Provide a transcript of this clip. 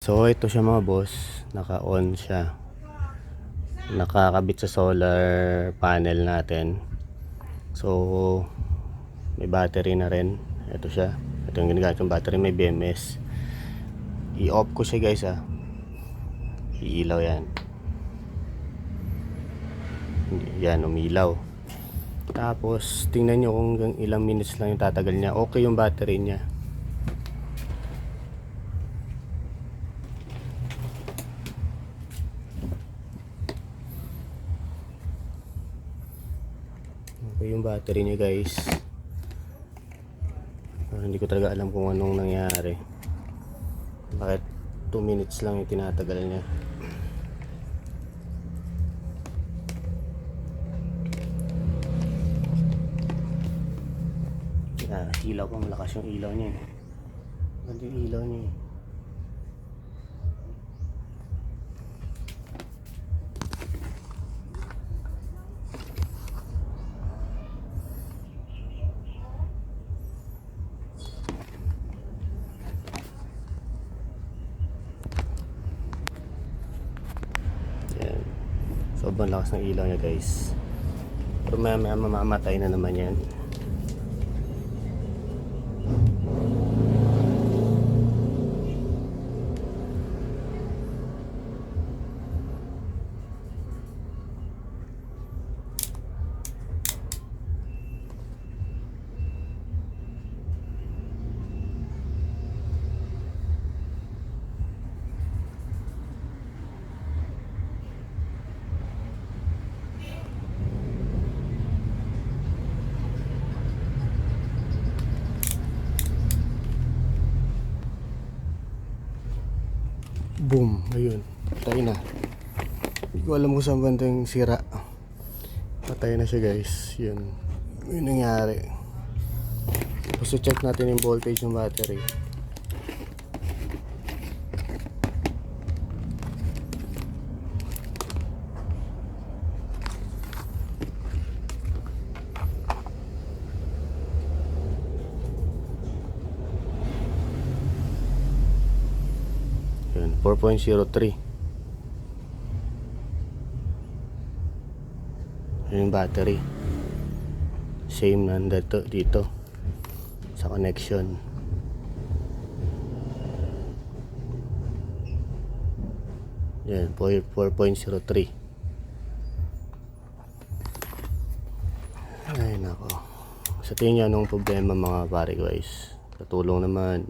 So ito siya mga boss, naka-on siya, nakakabit sa solar panel natin. So may battery na rin. Ito siya, ito yung ginagamit yung battery, may BMS. I-off ko siya guys iilaw yan. Yan, umilaw. Tapos tingnan nyo kung ilang minutes lang yung tatagal niya. Okay yung battery niya. Okay yung battery niya guys. Hindi ko talaga alam kung anong nangyari, bakit 2 minutes lang yung tinatagal niya. Ilaw ko, malakas yung ilaw niya. Ganda yung ilaw niya. Yan. Sobrang lakas ng ilaw niya guys. Pero maya mamamatay na naman yan. Boom, ayun, patay na. Hindi ko alam kung saan banda yung sira. Patay na siya guys. Yun yung nangyari. Tapos check natin yung voltage ng battery. Yun, 4.03. Yung battery same nandito dito sa connection. Yan, 4.03. Ay nako, sa tingin nyo anong problema mga pare guys? Katulong naman.